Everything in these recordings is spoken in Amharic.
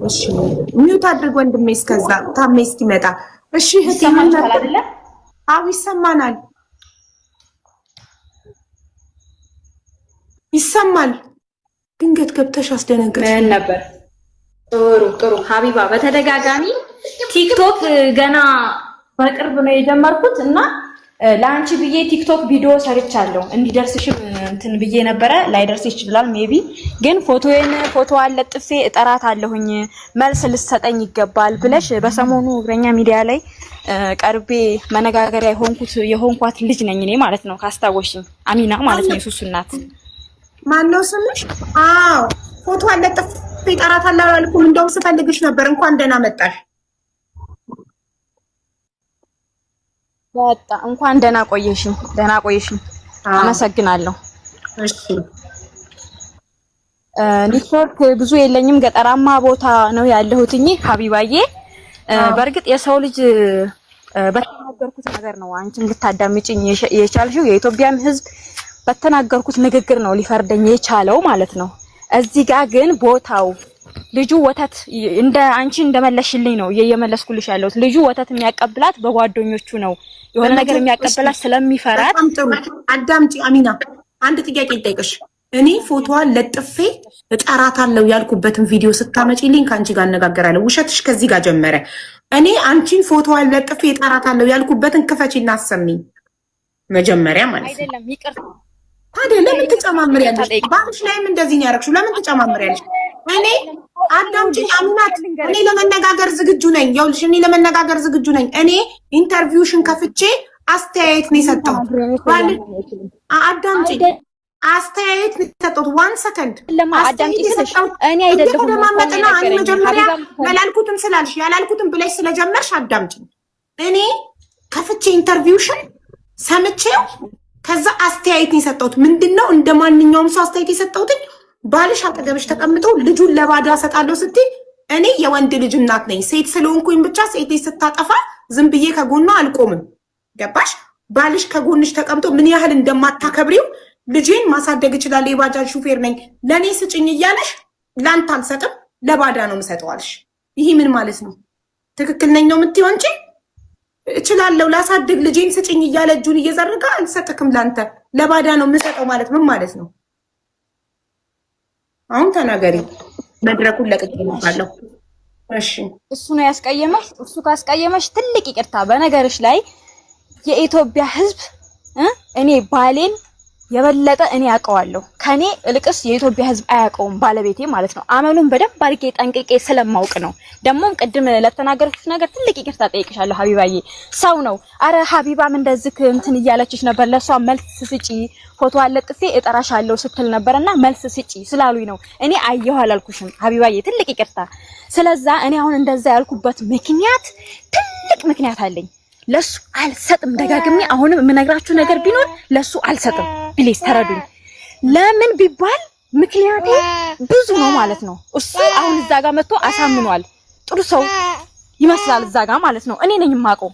እሺ ሚውት አድርግ ወንድሜ እስከዛ ታሜ እስኪመጣ እሺ ይሰማችኋል አይደለ አው ይሰማናል ይሰማል ድንገት ገብተሽ አስደነገጥሽ ምን ነበር ጥሩ ሀቢባ በተደጋጋሚ ቲክቶክ ገና በቅርብ ነው የጀመርኩት እና ላንቺ ብዬ ቲክቶክ ቪዲዮ ሰርቻለሁ እንዲደርስሽም እንትን ብዬ ነበረ ላይደርስ ይችላል ሜቢ ግን ፎቶ አለጥፌ እጠራታለሁኝ መልስ ልትሰጠኝ ይገባል ብለሽ በሰሞኑ እግረኛ ሚዲያ ላይ ቀርቤ መነጋገሪያ የሆንኳት ልጅ ነኝ እኔ ማለት ነው ካስታወሽኝ አሚና ማለት ነው የሱሱ እናት ማን ነው ስምሽ አዎ ፎቶ አለጥፌ እጠራታለሁ አልኩም እንደውም ስፈልግሽ ነበር እንኳን ደህና መጣሽ ወጣ እንኳን ደህና ቆየሽኝ አመሰግናለሁ እሺ ኔትወርክ ብዙ የለኝም ገጠራማ ቦታ ነው ያለሁትኝ ሀቢባዬ በርግጥ የሰው ልጅ በተናገርኩት ነገር ነው አንቺም ልታዳምጪኝ የቻልሽው የኢትዮጵያም ህዝብ በተናገርኩት ንግግር ነው ሊፈርደኝ የቻለው ማለት ነው እዚህ ጋር ግን ቦታው ልጁ ወተት እንደ አንቺ እንደመለሽልኝ ነው እየመለስኩልሽ ያለሁት ልጁ ወተት የሚያቀብላት በጓደኞቹ ነው የሆነ ነገር የሚያቀብላት ስለሚፈራት አዳምጪ አሚና አንድ ጥያቄ ልጠይቅሽ እኔ ፎቶዋን ለጥፌ እጠራታለሁ ያልኩበትን ቪዲዮ ስታመጪልኝ ካንቺ ጋር አነጋገራለሁ ውሸትሽ ከዚህ ጋር ጀመረ እኔ አንቺን ፎቶዋን ለጥፌ እጠራታለሁ ያልኩበትን ክፈቺና አሰሚኝ መጀመሪያ ማለት አይደለም ይቅርታ ታዲያ ለምን ትጨማምሪያለሽ ባንሽ ላይም እንደዚህ ነው ያደረግሽው ለምን ትጨማምሪያለሽ እኔ አዳምጪኝ አሚናት እኔ ለመነጋገር ዝግጁ ነኝ ይኸውልሽ እኔ ለመነጋገር ዝግጁ ነኝ እኔ ኢንተርቪውሽን ከፍቼ አስተያየት ነው የሰጠሁት አዳምጪኝ አስተያየት ነው የሰጠሁት 1 ሰከንድ አዳምጪኝ ስለሽ እኔ አይደለሁም ተደማመጥና እኔ መጀመሪያ ያላልኩትም ስላልሽ ያላልኩትም ብለሽ ስለጀመርሽ አዳምጪኝ እኔ ከፍቼ ኢንተርቪውሽን ሰምቼው ከዛ አስተያየት ነው የሰጠሁት ምንድነው እንደማንኛውም ሰው አስተያየት የሰጠሁት ባልሽ አጠገብሽ ተቀምጠው ልጁን ለባዳ ሰጣለሁ ስትይ እኔ የወንድ ልጅ እናት ነኝ ሴት ስለሆንኩኝ ብቻ ሴት ስታጠፋ ዝም ብዬ ከጎኗ አልቆምም ገባሽ ባልሽ ከጎንሽ ተቀምጦ ምን ያህል እንደማታከብሪው ልጄን ማሳደግ ይችላል የባጃጅ ሹፌር ነኝ ለኔ ስጭኝ እያለሽ ላንተ አልሰጥም ለባዳ ነው የምሰጠዋልሽ ይሄ ምን ማለት ነው ትክክል ነኝ ነው የምትይው እንጂ እችላለሁ ላሳድግ ልጄን ስጭኝ እያለ እጁን እየዘረጋ አልሰጥክም ላንተ ለባዳ ነው የምሰጠው ማለት ምን ማለት ነው አሁን ተናገሪ መድረኩን ለቅቄልሻለሁ እሺ እሱ ነው ያስቀየመሽ እሱ ካስቀየመሽ ትልቅ ይቅርታ በነገርሽ ላይ የኢትዮጵያ ህዝብ እኔ ባሌን የበለጠ እኔ ያውቀዋለሁ ከኔ እልቅስ የኢትዮጵያ ህዝብ አያውቀውም ባለቤቴ ማለት ነው አመሉን በደንብ አድርጌ ጠንቅቄ ስለማውቅ ነው ደሞም ቅድም ለተናገርኩት ነገር ትልቅ ይቅርታ ጠይቅሻለሁ ሀቢባዬ ሰው ነው አረ ሀቢባም እንደዚህ እንትን እያለችሽ ነበር ለሷ መልስ ስጪ ፎቶ አለጥፌ እጠራሻለሁ ስትል ነበርና መልስ ስጪ ስላሉኝ ነው እኔ አየሁ አላልኩሽም ሀቢባዬ ትልቅ ይቅርታ ስለዛ እኔ አሁን እንደዛ ያልኩበት ምክንያት ትልቅ ምክንያት አለኝ ለሱ አልሰጥም ደጋግሜ አሁንም የምነግራችሁ ነገር ቢኖር ለሱ አልሰጥም ፕሊዝ ተረዱኝ ለምን ቢባል ምክንያቴ ብዙ ነው ማለት ነው እሱ አሁን እዛ ጋር መጥቶ አሳምኗል ጥሩ ሰው ይመስላል እዛ ጋር ማለት ነው እኔ ነኝ የማውቀው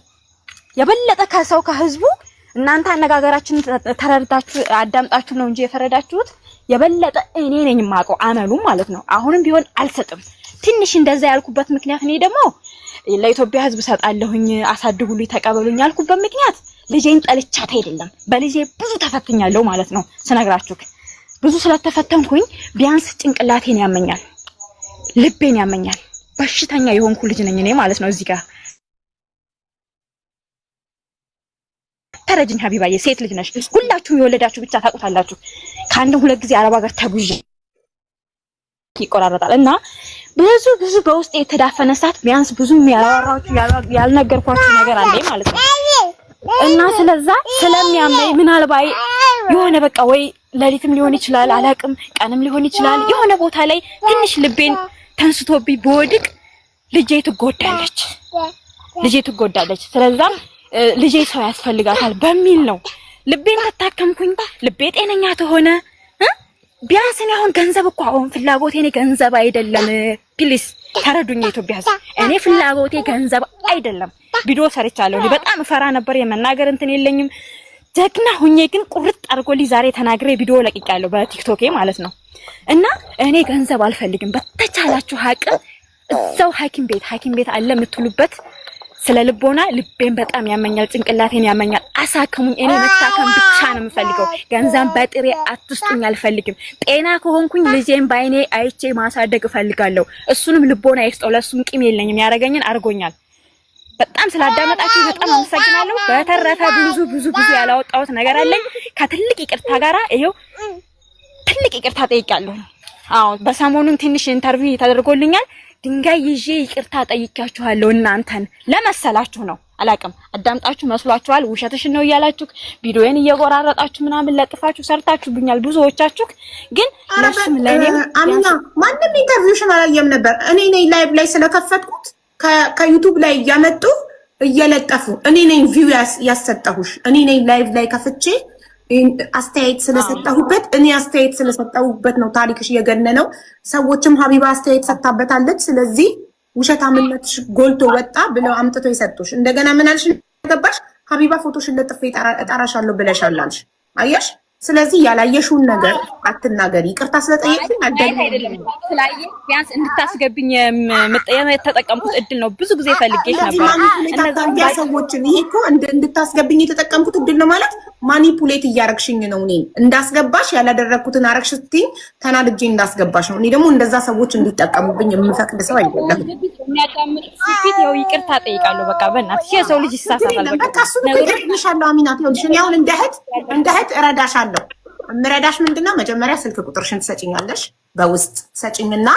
የበለጠ ከሰው ከህዝቡ እናንተ አነጋገራችን ተረድታችሁ አዳምጣችሁ ነው እንጂ የፈረዳችሁት የበለጠ እኔ ነኝ የማውቀው አመሉ ማለት ነው አሁንም ቢሆን አልሰጥም ትንሽ እንደዛ ያልኩበት ምክንያት እኔ ደግሞ ለኢትዮጵያ ህዝብ ሰጣለሁኝ አሳድጉልኝ ተቀበሉኝ ያልኩበት ምክንያት ልጄን ጠልቻት አይደለም በልጄ ብዙ ተፈትኛለሁ ማለት ነው ስነግራችሁ ብዙ ስለተፈተንኩኝ ቢያንስ ጭንቅላቴን ያመኛል ልቤን ያመኛል በሽተኛ የሆንኩ ልጅ ነኝ እኔ ማለት ነው እዚህ ጋር ተረጅኝ ሀቢባዬ ሴት ልጅ ነሽ ሁላችሁም የወለዳችሁ ብቻ ታውቁታላችሁ ከአንድም ሁለት ጊዜ አረብ ሀገር ተጉዤ ይቆራረጣል እና ብዙ በውስጥ የተዳፈነ ሰዓት ቢያንስ ብዙም ያልነገርኳችሁ ነገር አለኝ ማለት ነው እና ስለዛ ስለሚያመኝ ምናልባት የሆነ በቃ ወይ ለሊትም ሊሆን ይችላል አላቅም ቀንም ሊሆን ይችላል የሆነ ቦታ ላይ ትንሽ ልቤን ተንስቶብኝ በወድቅ ልጄ ትጎዳለች ስለዛ ልጄ ሰው ያስፈልጋታል በሚል ነው ልቤን ተታከምኩኝ ልቤ ጤነኛ ተሆነ ቢያንስ እኔ አሁን ገንዘብ እኮ አሁን ፍላጎቴ እኔ ገንዘብ አይደለም ፕሊስ ተረዱኝ የኢትዮጵያ ህዝብ እኔ ፍላጎቴ ገንዘብ አይደለም ቪዲዮ ሰርቻለሁ በጣም ፈራ ነበር የመናገር እንትን የለኝም ጀግና ሁኜ ግን ቁርጥ አድርጎልኝ ዛሬ ተናግሬ ቪዲዮ ለቅቄያለሁ በቲክቶኬ ማለት ነው እና እኔ ገንዘብ አልፈልግም በተቻላችሁ አቅም እዛው ሐኪም ቤት አለ የምትሉበት ስለ ልቦና ልቤን በጣም ያመኛል፣ ጭንቅላቴን ያመኛል። አሳክሙኝ። እኔ መታከም ብቻ ነው የምፈልገው። ገንዘብ በጥሬ አትስጡኝ አልፈልግም። ጤና ከሆንኩኝ ልጄን ባይኔ አይቼ ማሳደግ እፈልጋለሁ። እሱንም ልቦና ይስጠው። ለሱም ቂም የለኝም። ያረገኝን አርጎኛል። በጣም ስላዳመጣችሁ በጣም አመሰግናለሁ። በተረፈ ብዙ ያላወጣሁት ነገር አለኝ። ከትልቅ ይቅርታ ጋራ ይሄው ትልቅ ይቅርታ ጠይቃለሁ። አዎ በሰሞኑን ትንሽ ኢንተርቪው ተደርጎልኛል። ድንጋይ ይዤ ይቅርታ ጠይቃችኋለሁ። እናንተን ለመሰላችሁ ነው አላቅም። አዳምጣችሁ መስሏችኋል። ውሸትሽን ነው እያላችሁ ቪዲዮዬን እየቆራረጣችሁ ምናምን ለጥፋችሁ ሰርታችሁብኛል ብዙዎቻችሁ። ግን ለሱም ለኔም አሚና ማንም ኢንተርቪውሽን አላየም ነበር። እኔ ነኝ ላይቭ ላይ ስለከፈትኩት ከዩቲዩብ ላይ እያመጡ እየለጠፉ እኔ ነኝ ቪው ያሰጠሁሽ። እኔ ነኝ ላይቭ ላይ ከፍቼ አስተያየት ስለሰጠሁበት ነው ታሪክሽ የገነነው። ሰዎችም ሀቢባ አስተያየት ሰጥታበታለች፣ ስለዚህ ውሸታምነትሽ ጎልቶ ወጣ ብለው አምጥተው ይሰጡሽ። እንደገና ምን አልሽ? ገባሽ? ሀቢባ ፎቶሽን ለጥፌ እጠራሻለሁ ብለሻል አልሽ። አየሽ? ስለዚህ ያላየሽውን ነገር አትናገሪ። ይቅርታ ስለጠየቅኝ አይደለም ስላየ ቢያንስ እንድታስገብኝ የተጠቀምኩት እድል ነው። ብዙ ጊዜ ፈልጌሽ ነበር። እነዛ ሰዎችን ይሄ እኮ እንድታስገብኝ የተጠቀምኩት እድል ነው ማለት ማኒፑሌት እያረግሽኝ ነው። እኔ እንዳስገባሽ ያላደረግኩትን አረግሽ ስትይኝ ተናድጄ እንዳስገባሽ ነው። እኔ ደግሞ እንደዛ ሰዎች እንዲጠቀሙብኝ የምፈቅድ ሰው አይደለም። የሚያዳምጥ ፊት ያው ይቅርታ ጠይቃለሁ። በቃ በእናትሽ የሰው ልጅ ይሳሳታል። በቃ እሱ ነው ይቅርታሻለሁ። አሚናት ይኸውልሽ እኔ አሁን እንደ እህት እረዳሻለሁ። የምረዳሽ ምንድነው? መጀመሪያ ስልክ ቁጥርሽን ትሰጪኛለሽ፣ በውስጥ ሰጪኝና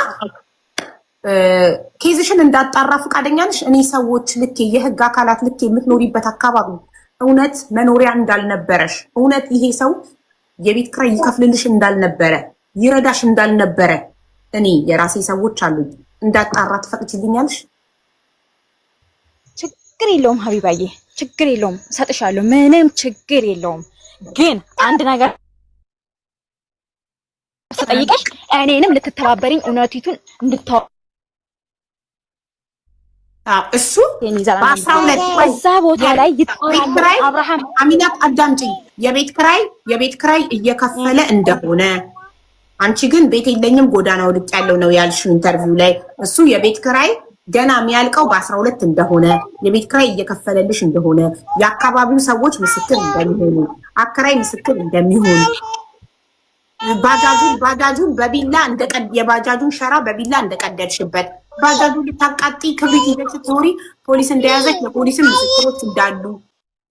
ኬዝሽን እንዳጣራ ፈቃደኛ ነሽ? እኔ ሰዎች ልኬ የህግ አካላት ልኬ የምትኖሪበት አካባቢ እውነት መኖሪያ እንዳልነበረሽ፣ እውነት ይሄ ሰው የቤት ኪራይ ይከፍልልሽ እንዳልነበረ፣ ይረዳሽ እንዳልነበረ እኔ የራሴ ሰዎች አሉኝ እንዳጣራ ትፈቅጂልኛለሽ? ችግር የለውም ሀቢባዬ፣ ችግር የለውም፣ እሰጥሻለሁ። ምንም ችግር የለውም። ግን አንድ ነገር ስጠይቅሽ እኔንም ልትተባበሪኝ እውነቲቱን እንድታው እሱ በ12 እዛ ቦታ ላይ ይጣራል። አብርሃም አሚናት አዳምጪኝ። የቤት ኪራይ እየከፈለ እንደሆነ አንቺ ግን ቤት የለኝም ጎዳና ወድቅ ያለው ነው ያልሽው ኢንተርቪው ላይ። እሱ የቤት ኪራይ ገና የሚያልቀው በ12 እንደሆነ የቤት ኪራይ እየከፈለልሽ እንደሆነ የአካባቢው ሰዎች ምስክር እንደሚሆኑ አከራይ ምስክር እንደሚሆኑ ባጃጁን በቢላ የባጃጁን ሸራ በቢላ እንደቀደድሽበት ባጃጁን ልታቃጢ ክብሪት ይዘሽ ስትዞሪ ፖሊስ እንደያዘች የፖሊስን ምስክሮች እንዳሉ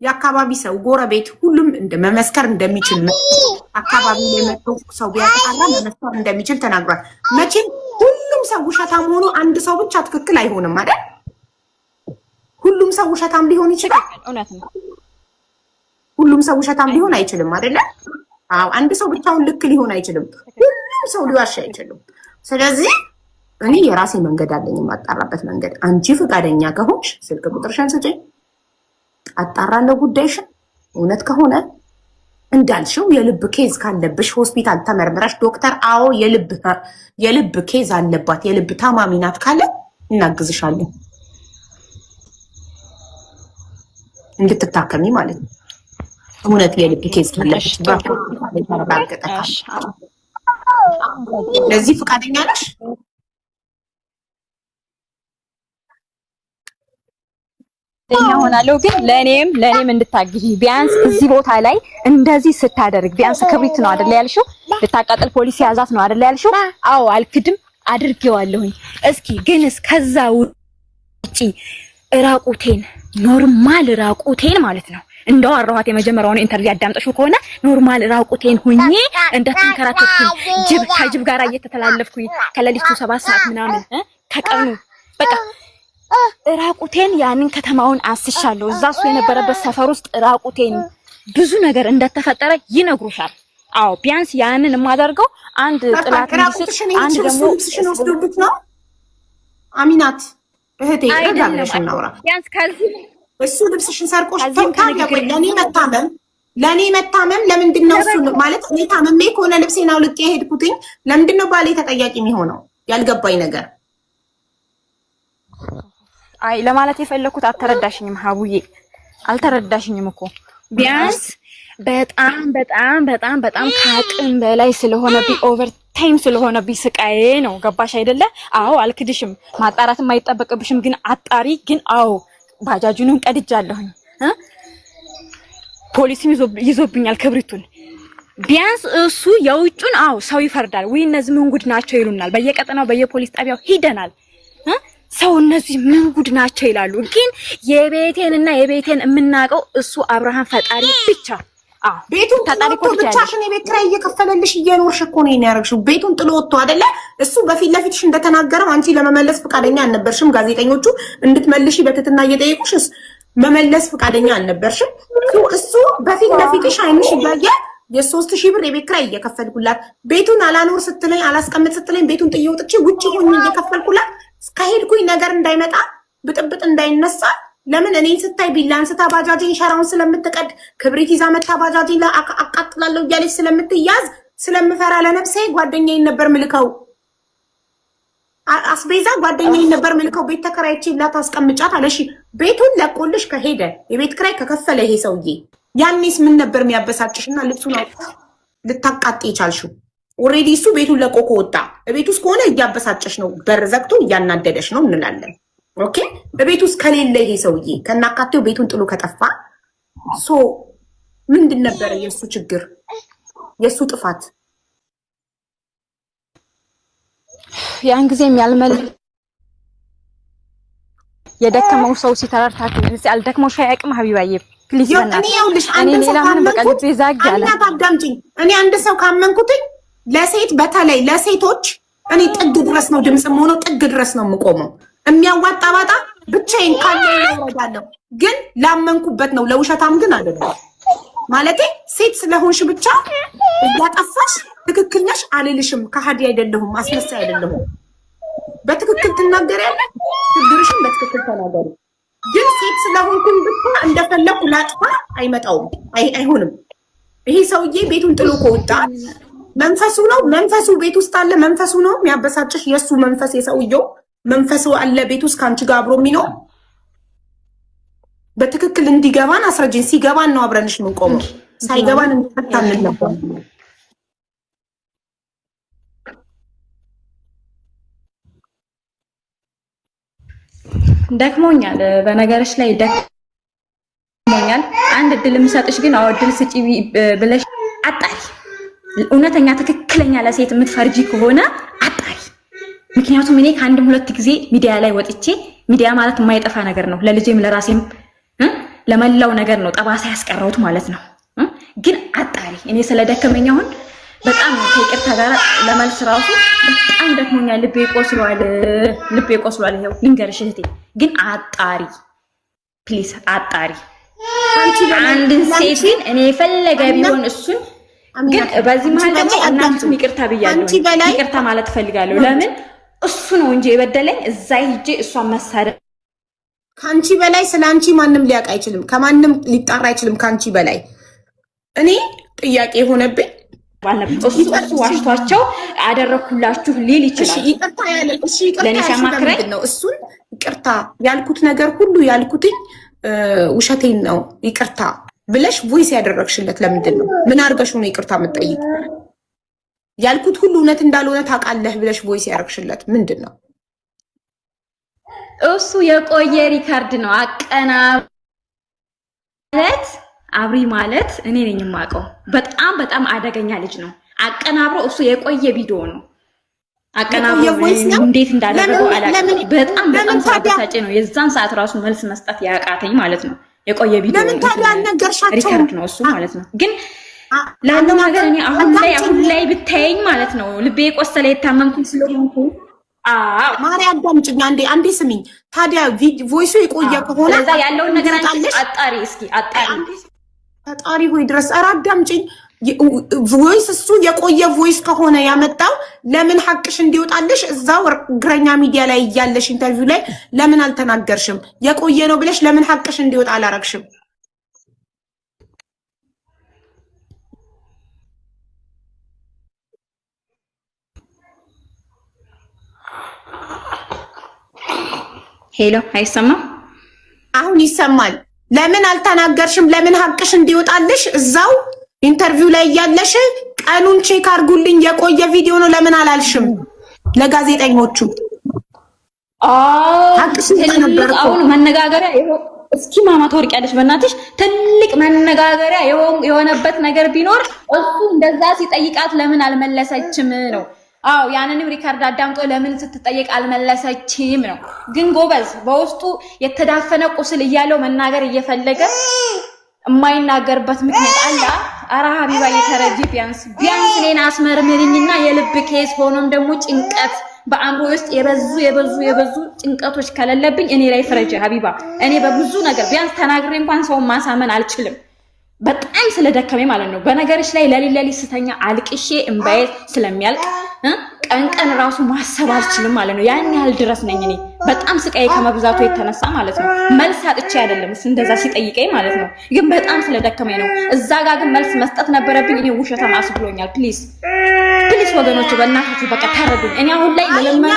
የአካባቢ ሰው ጎረቤት ሁሉም መመስከር እንደሚችል አካባቢ ላይ መጥቶ ሰው ቢያጣራ መመስከር እንደሚችል ተናግሯል። መቼም ሁሉም ሰው ውሸታም ሆኖ አንድ ሰው ብቻ ትክክል አይሆንም አይደል? ሁሉም ሰው ውሸታም ሊሆን ይችላል። እውነት ነው። ሁሉም ሰው ውሸታም ሊሆን አይችልም አይደለ? አዎ፣ አንድ ሰው ብቻውን ልክ ሊሆን አይችልም። ሁሉም ሰው ሊዋሽ አይችልም። ስለዚህ እኔ የራሴ መንገድ አለኝ የማጣራበት መንገድ። አንቺ ፈቃደኛ ከሆንሽ ስልክ ቁጥርሽን ስጪኝ፣ አጣራለሁ ጉዳይሽን። እውነት ከሆነ እንዳልሽው የልብ ኬዝ ካለብሽ ሆስፒታል ተመርምረሽ ዶክተር አዎ የልብ ኬዝ አለባት የልብ ታማሚ ናት ካለ እናግዝሻለን እንድትታከሚ ማለት ነው። እውነት የልብ ኬዝ ካለብሽ ለዚህ ፈቃደኛ ነሽ? ሆናለሁ ግን ለኔም እንድታግዢ ቢያንስ እዚህ ቦታ ላይ እንደዚህ ስታደርግ ቢያንስ ክብሪት ነው አይደል ያልሽው? ልታቃጥል ፖሊስ ያዛት ነው አይደል ያልሽው? አዎ አልክድም፣ አድርጌዋለሁኝ። እስኪ ግን እስከዛ ውጪ ራቁቴን ኖርማል ራቁቴን ማለት ነው እንደው አራኋት የመጀመሪያውን ኢንተርቪው አዳምጠሽው ከሆነ ኖርማል ራቁቴን ሁኜ እንደተንከራተትኩኝ ከጅብ ጋር እየተተላለፍኩኝ ከሌሊቱ 7 ሰዓት ምናምን ከቀኑ በቃ ራቁቴን ያንን ከተማውን አስሻለሁ። እዛ እሱ የነበረበት ሰፈር ውስጥ ራቁቴን ብዙ ነገር እንደተፈጠረ ይነግሩሻል። አዎ ቢያንስ ያንን የማደርገው አንድ ጥላት እንዲስጥ አንድ ደግሞ ልብስሽን ወስዶብት ነው። አሚናት እህቴ ረጋብለሽ እናውራ። ቢያንስ ከዚህ እሱ ልብስሽን ሰርቆሽ ለኔ መታመም ለምንድን ነው እሱ ማለት እኔ ታመሜ ከሆነ ልብሴን አውልቄ ሄድኩትኝ ለምንድን ነው ባሌ ተጠያቂ የሚሆነው? ያልገባኝ ነገር አይ ለማለት የፈለኩት አልተረዳሽኝም ሀቡዬ፣ አልተረዳሽኝም እኮ ቢያንስ በጣም ከአቅም በላይ ስለሆነብኝ ኦቨር ታይም ስለሆነብኝ ስቃዬ ነው። ገባሽ አይደለ? አዎ አልክድሽም፣ ማጣራት የማይጠበቅብሽም ግን አጣሪ ግን አዎ ባጃጁንም ቀድጃለሁኝ ፖሊስም ይዞብኛል ክብሪቱን። ቢያንስ እሱ የውጩን አዎ ሰው ይፈርዳል ወይ እነዚህ ምን ጉድ ናቸው ይሉናል። በየቀጠናው በየፖሊስ ጣቢያው ሂደናል። ሰው እነዚህ ምን ጉድ ናቸው ይላሉ። ግን የቤቴንና የቤቴን የምናውቀው እሱ አብርሃም ፈጣሪ ብቻ። ቤቱን ጥሎ ወጥቶ ብቻሽን የቤት ኪራይ እየከፈለልሽ እየኖርሽ እኮ ነው ያደረግሽው። ቤቱን ጥሎ ወጥቶ አይደለ? እሱ በፊት ለፊትሽ እንደተናገረው አንቺ ለመመለስ ፈቃደኛ አልነበርሽም። ጋዜጠኞቹ እንድትመልሺ በትትና እየጠየቁሽ መመለስ ፈቃደኛ አልነበርሽም። እሱ በፊት ለፊትሽ አይንሽ እያየ የ3000 ብር የቤት ኪራይ እየከፈልኩላት ቤቱን አላኖር ስትለኝ አላስቀምጥ ስትለኝ ቤቱን ጥዬ ወጥቼ ውጪ ሆኜ እየከፈልኩላት ከሄድኩኝ ነገር እንዳይመጣ ብጥብጥ እንዳይነሳ ለምን እኔን ስታይ ቢላ አንስታ ባጃጄን ሸራውን ስለምትቀድ ክብሪት ይዛ መታ ባጃጄን አቃጥላለሁ እያለች ስለምትያዝ ስለምፈራ ለነፍሴ ጓደኛዬን ነበር ምልከው አስቤዛ ጓደኛዬን ነበር ምልከው ቤት ተከራይቼላት አስቀምጫት አለሽ። ቤቱን ለቆልሽ ከሄደ የቤት ኪራይ ከከፈለ ይሄ ሰውዬ ያኔስ ምን ነበር የሚያበሳጭሽና ልብሱን ልታቃጥ ይቻልሽው? ኦሬዲ እሱ ቤቱን ለቆ ከወጣ ቤት ውስጥ ከሆነ እያበሳጨሽ ነው፣ በር ዘግቶ እያናደደሽ ነው እንላለን። ኦኬ በቤት ውስጥ ከሌለ ይሄ ሰውዬ ከናካቴው ቤቱን ጥሎ ከጠፋ ሶ ምንድን ነበረ የእሱ ችግር የእሱ ጥፋት? ያን ጊዜም ያልመለስ የደከመው ሰው ሲተራርታት እዚህ አልደክሞሽ አያውቅም ሀቢባዬ ፕሊዝ እኔ ሌላ ምን በቃ ልቤ ዛግ ያለ አዳምጪኝ። እኔ አንድ ሰው ካመንኩትኝ ለሴት በተለይ ለሴቶች እኔ ጥግ ድረስ ነው ድምጽም ሆኖ ጥግ ድረስ ነው የምቆመው። የሚያዋጣ ባጣ ብቻዬን ካለ እወዳለሁ፣ ግን ላመንኩበት ነው። ለውሸታም ግን አይደለም ማለቴ ሴት ስለሆንሽ ብቻ እያጠፋሽ ትክክል ነሽ አልልሽም። ከሃዲ አይደለሁም፣ አስመሳይ አይደለሁም። በትክክል ትናገሪያለሽ፣ ችግርሽን በትክክል ተናገሪ። ግን ሴት ስለሆንኩኝ ብቻ እንደፈለኩ ላጥፋ አይመጣውም፣ አይሆንም። ይሄ ሰውዬ ቤቱን ጥሎ ከወጣ መንፈሱ ነው፣ መንፈሱ ቤት ውስጥ አለ። መንፈሱ ነው የሚያበሳጭሽ፣ የእሱ መንፈስ የሰውየው መንፈሱ አለ ቤት ውስጥ ከአንቺ ጋር አብሮ የሚኖር። በትክክል እንዲገባን አስረጅኝ። ሲገባን ነው አብረንሽ የምንቆመው፣ ሳይገባን እንፈታለን ነበር። ደክሞኛል፣ በነገርሽ ላይ ደክሞኛል። አንድ እድል የምሰጥሽ ግን አዎ እድል ስጪ ብለሽ አጣሪ። እውነተኛ ትክክለኛ ለሴት የምትፈርጂ ከሆነ አጣሪ። ምክንያቱም እኔ ከአንድም ሁለት ጊዜ ሚዲያ ላይ ወጥቼ ሚዲያ ማለት የማይጠፋ ነገር ነው። ለልጄም ለራሴም ለመላው ነገር ነው ጠባሳ ያስቀረውት ማለት ነው። ግን አጣሪ። እኔ ስለደከመኝ አሁን በጣም ከይቅርታ ጋር ለመልስ ራሱ በጣም ደክሞኛል። ልቤ ቆስሏል። ይሄው ልንገርሽ እህቴ፣ ግን አጣሪ ፕሊዝ አጣሪ። አንድን ሴትን እኔ የፈለገ ቢሆን እሱን ግን በዚህ መሀል ደግሞ እናንተም ይቅርታ ብያለሁ። ይቅርታ ማለት ፈልጋለሁ። ለምን እሱ ነው እንጂ የበደለኝ እዛ ሂጄ እሷን መሳደብ። ካንቺ በላይ ስላንቺ ማንም ሊያውቅ አይችልም፣ ከማንም ሊጣራ አይችልም ካንቺ በላይ። እኔ ጥያቄ የሆነብኝ እሱ ዋሽቷቸው አደረኩላችሁ ሊል ይችላል። ይቅርታ ያለ ለኔ ሲያማክረኝ ነው። እሱን ይቅርታ ያልኩት ነገር ሁሉ ያልኩትኝ ውሸቴን ነው ይቅርታ ብለሽ ቮይስ ያደረግሽለት ለምንድን ነው? ምን አድርገሽ ነው ይቅርታ የምትጠይቅ? ያልኩት ሁሉ እውነት እንዳልሆነ ታውቃለህ ብለሽ ቮይስ ያደረግሽለት ምንድን ነው? እሱ የቆየ ሪካርድ ነው። ማለት አብሪ ማለት እኔ ነኝ የማውቀው። በጣም አደገኛ ልጅ ነው። አቀናብሮ እሱ የቆየ ቪዲዮ ነው አቀናብሮ እንዴት እንዳደረገው አላውቅም። በጣም ሳበሳጭ ነው የዛን ሰዓት ራሱ መልስ መስጠት ያቃተኝ ማለት ነው። የቆየ ቪዲዮ ለምን ታዲያ አልነገርሻቸውም? ሪካርድ ነው እሱ ማለት ነው። ግን ላለው ነገር እኔ አሁን ላይ ብታየኝ ማለት ነው ልቤ የቆሰለ የታመምኩኝ ስለሆንኩ ማርያም አዳምጪኝ አንዴ ስሚኝ። ታዲያ ቮይሱ የቆየ ከሆነ ለዛ ያለውን ነገር አጣሪ እስኪ ፈጣሪ ሆይ ድረስ ኧረ አዳምጪኝ። ቮይስ እሱ የቆየ ቮይስ ከሆነ ያመጣው ለምን ሐቅሽ እንዲወጣልሽ እዛው እግረኛ ሚዲያ ላይ እያለሽ ኢንተርቪው ላይ ለምን አልተናገርሽም? የቆየ ነው ብለሽ ለምን ሐቅሽ እንዲወጣ አላረግሽም? ሄሎ፣ አይሰማም? አሁን ይሰማል። ለምን አልተናገርሽም? ለምን ሐቅሽ እንዲወጣልሽ እዛው ኢንተርቪው ላይ እያለሽ ቀኑን ቼክ አድርጉልኝ። የቆየ ቪዲዮ ነው። ለምን አላልሽም ለጋዜጠኞቹ? አሁን መነጋገሪያ እስኪ ማማ ታወርቂያለሽ በእናትሽ። ትልቅ መነጋገሪያ የሆነበት ነገር ቢኖር እሱ እንደዛ ሲጠይቃት ለምን አልመለሰችም ነው። አዎ ያንንም ሪካርድ አዳምጦ ለምን ስትጠየቅ አልመለሰችም ነው። ግን ጎበዝ በውስጡ የተዳፈነ ቁስል እያለው መናገር እየፈለገ የማይናገርበት ምክንያት አለ። ኧረ ሀቢባ የተረጂ ቢያንስ እኔን አስመርምሪኝና የልብ ኬስ ሆኖም ደግሞ ጭንቀት በአእምሮ ውስጥ የበዙ ጭንቀቶች ከሌለብኝ እኔ ላይ ፍረጅ ሀቢባ። እኔ በብዙ ነገር ቢያንስ ተናግሬ እንኳን ሰውን ማሳመን አልችልም፣ በጣም ስለደከመኝ ማለት ነው። በነገርሽ ላይ ለሊት ስተኛ አልቅሼ እምባዬ ስለሚያልቅ ቀን ራሱ ማሰብ አልችልም ማለት ነው። ያን ያህል ድረስ ነኝ እኔ በጣም ስቃይ ከመብዛቱ የተነሳ ማለት ነው። መልስ አጥቼ አይደለም እንደዛ ሲጠይቀኝ ማለት ነው፣ ግን በጣም ስለደከመኝ ነው። እዛ ጋር ግን መልስ መስጠት ነበረብኝ። እኔ ውሸታም አስብሎኛል። ፕሊዝ ወገኖች በእናታችሁ በቃ ታረዱኝ። እኔ አሁን ላይ ለምን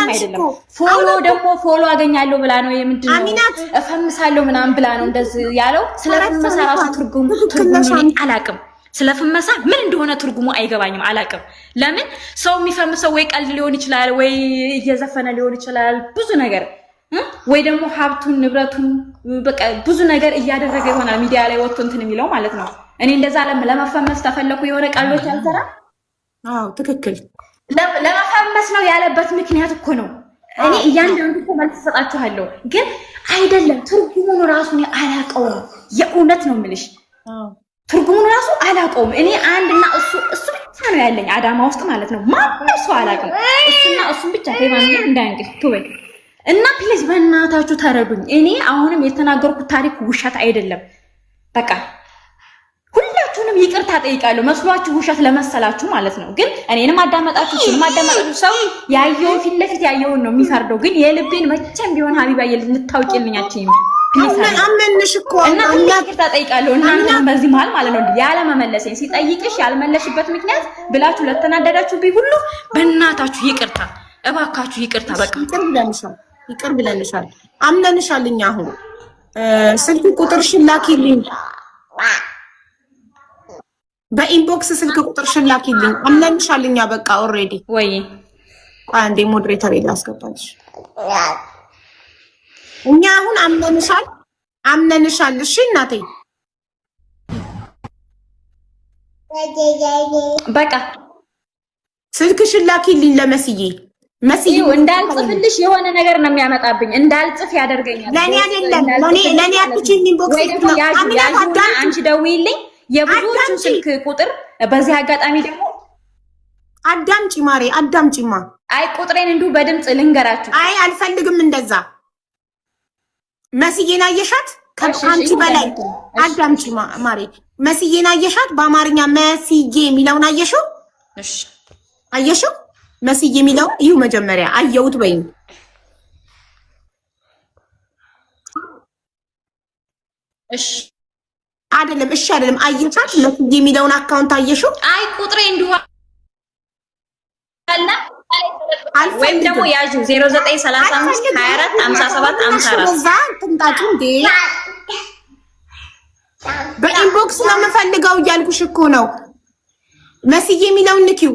አይደለም ፎሎ አገኛለሁ ብላ ነው የምንድነው እፈምሳለሁ ምናምን ብላ ነው እንደዚህ ያለው። ስለፈመሳ ራሱ ትርጉሙ አላውቅም። ስለፈመሳ ምን እንደሆነ ትርጉሙ አይገባኝም፣ አላውቅም። ለምን ሰው የሚፈምሰው ወይ ቀልድ ሊሆን ይችላል፣ ወይ እየዘፈነ ሊሆን ይችላል፣ ብዙ ነገር ወይ ደግሞ ሀብቱን ንብረቱን በቃ ብዙ ነገር እያደረገ ይሆናል ሚዲያ ላይ ወጥቶ እንትን የሚለው ማለት ነው። እኔ እንደዛ ለመፈመስ ተፈለኩ የሆነ ቀልዶች አልሰራ። አዎ ትክክል። ለመፈመስ ነው ያለበት ምክንያት እኮ ነው። እኔ እያንዳንዱ እኮ መልስ ሰጣችኋለሁ፣ ግን አይደለም ትርጉሙን ራሱ እኔ አላውቀውም። የእውነት ነው የምልሽ ትርጉሙን ራሱ አላውቀውም። እኔ አንድና እሱ ብቻ ነው ያለኝ አዳማ ውስጥ ማለት ነው። ማንም ሰው አላውቅም። እሱን ብቻ ከማን እንዳንግል ትወይ እና ፕሊዝ በእናታችሁ ተረዱኝ። እኔ አሁንም የተናገርኩት ታሪክ ውሸት አይደለም። በቃ ሁላችሁንም ይቅርታ ጠይቃለሁ፣ መስሏችሁ ውሸት ለመሰላችሁ ማለት ነው። ግን እኔንም አዳመጣችሁ እሱንም አዳመጣችሁ። ሰው ያየውን ፊት ለፊት ያየውን ነው የሚፈርደው። ግን የልቤን መቼም ቢሆን ሀቢባ ልታውቂልኛችሁ አመንሽ እኮ እና ይቅርታ ጠይቃለሁ። እናንተም በዚህ መሀል ማለት ነው ያለ መመለሴን ሲጠይቅሽ ያልመለሽበት ምክንያት ብላችሁ ለተናደዳችሁብኝ ሁሉ በእናታችሁ ይቅርታ፣ እባካችሁ ይቅርታ። በቃ ይቅር ብለንሻል፣ አምነንሻል። እኛ አሁን ስልክ ቁጥርሽን ላኪልኝ፣ በኢንቦክስ ስልክ ቁጥርሽን ላኪልኝ። አምነንሻል እኛ በቃ ኦልሬዲ። ወይ አንዴ ሞዴሬተር ላስገባልሽ። እኛ አሁን አምነንሻል። እሺ እናቴ በቃ ስልክሽን ላኪልኝ ለመስዬ። መስዬ እንዳልጽፍልሽ የሆነ ነገር ነው የሚያመጣብኝ፣ እንዳልጽፍ ያደርገኛል። ለኔ አይደለም ለኔ አትችልኝ። ኢንቦክስ አንቺ ደውይልኝ የብዙዎቹን ስልክ ቁጥር። በዚህ አጋጣሚ ደግሞ አዳምጪ ማሬ፣ አዳምጪማ። አይ ቁጥሬን እንዲሁ በድምጽ ልንገራችሁ። አይ አልፈልግም እንደዛ። መስዬን አየሻት? ከአንቺ በላይ አዳምጪ ማሬ። መስዬን አየሻት? በአማርኛ መስዬ የሚለውን አየሽው? እሺ አየሽው? መስዬ የሚለውን እዩ መጀመሪያ። አየሁት በይኝ። እሺ አይደለም፣ እሺ አይደለም። አየሻት? መስዬ የሚለውን አካውንት አየሽው? አይ ቁጥሬ እንዲሁ አለ ወይም ደግሞ ያዡ 0935 24 57 54 ጥንጣቱ እንዴ በኢንቦክስ ነው የምፈልገው እያልኩሽ እኮ ነው። መስዬ የሚለውን ንኪው።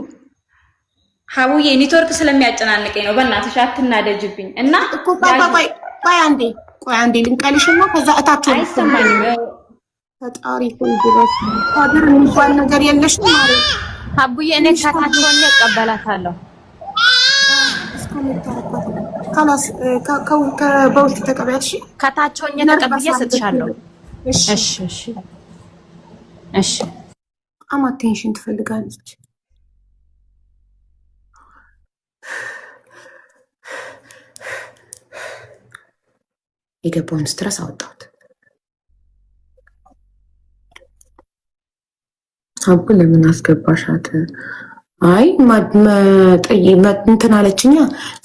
ሀቡዬ ኔትወርክ ስለሚያጨናንቀኝ ነው። በእናትሽ አትናደጅብኝ። እና እኮ ቆይ አንዴ ልንቀልሽና ከዛ እታች አይሰማኝም። ፈጣሪ ሆይ ድረስ ሀገር የሚባል ነገር የለሽ ማለት ሀቡዬ። እኔ ከታች ሆኜ እቀበላታለሁ። ካላስ በውስጥ ተቀበያት። እሺ ከታች ሆኜ ተቀብዬ እሰጥሻለሁ። እሺ እሺ እሺ። በጣም አቴንሽን ትፈልጋለች። የገባውን ስትረስ አወጣሁት። አቡ ለምን አስገባሻት? አይ እንትን አለችኛ።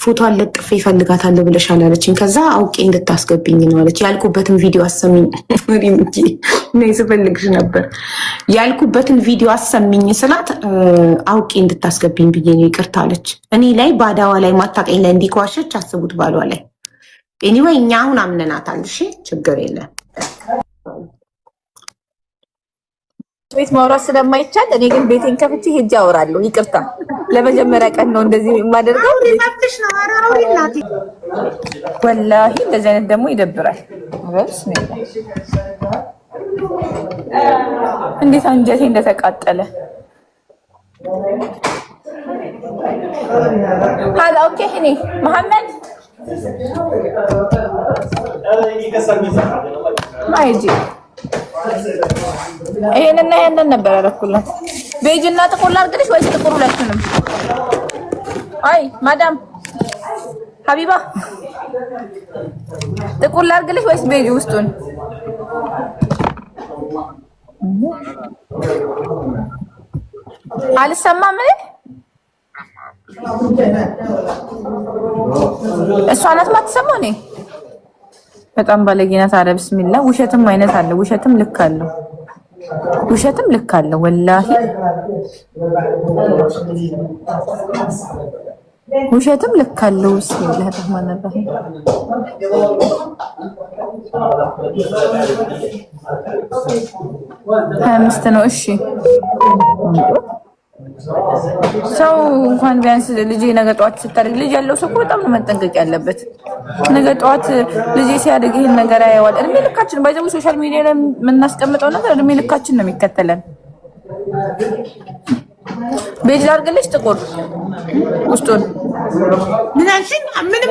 ፎቶ አለጥፌ እፈልጋታለሁ ብለሻል አለችኝ። ከዛ አውቄ እንድታስገብኝ ነው አለች። ያልኩበትን ቪዲዮ አሰሚኝ እንጂ እኔ ስፈልግሽ ነበር። ያልኩበትን ቪዲዮ አሰሚኝ ስላት አውቄ እንድታስገብኝ ብዬ ነው ይቅርታ አለች። እኔ ላይ ባዳዋ ላይ ማታቀኝ ላይ እንዲኳሸች አስቡት ባሏ ላይ። ኤኒዌይ እኛ አሁን አምነናታል። እሺ ችግር የለም። ቤት ማውራት ስለማይቻል እኔ ግን ቤቴን ከፍቼ ሄጄ አወራለሁ። ይቅርታ ለመጀመሪያ ቀን ነው እንደዚህ የማደርገው። ወላሂ እንደዚህ አይነት ደግሞ ይደብራል። እንዴት አንጀቴ እንደተቃጠለ ሀላ ኦኬ እኔ መሐመድ ማይጂ ይሄንና ይሄንን ነበር ያደረኩላት። ቤጅና ጥቁር ላድርግልሽ ወይስ ጥቁር ሁለቱንም? አይ ማዳም ሀቢባ ጥቁር ላድርግልሽ ወይስ ቤጅ ውስጡን? አልሰማም። እሷ ናት ማትሰማው። እኔ በጣም ባለጌ ናት። ኧረ ቢስሚላ ውሸትም አይነት አለ። ውሸትም ልክ አለው። ውሸትም ልክ አለው። ወላሂ ውሸትም ልክ አለው። ቢስሚላህ ረህማን ረሂም 25 ነው። እሺ ሰው እንኳን ቢያንስ ልጅ ነገ ጧት ስታደርግ ልጅ ያለው ሰው በጣም ነው መጠንቀቅ ያለበት። ነገ ጧት ልጅ ሲያደርግ ይሄን ነገር ያየዋል። እድሜ ልካችን ባይዘው ሶሻል ሚዲያ ላይ የምናስቀምጠው ነገር እድሜ ልካችን ነው የሚከተለን። ቤጅ ላድርግልሽ ጥቁር ውስጡን ምንም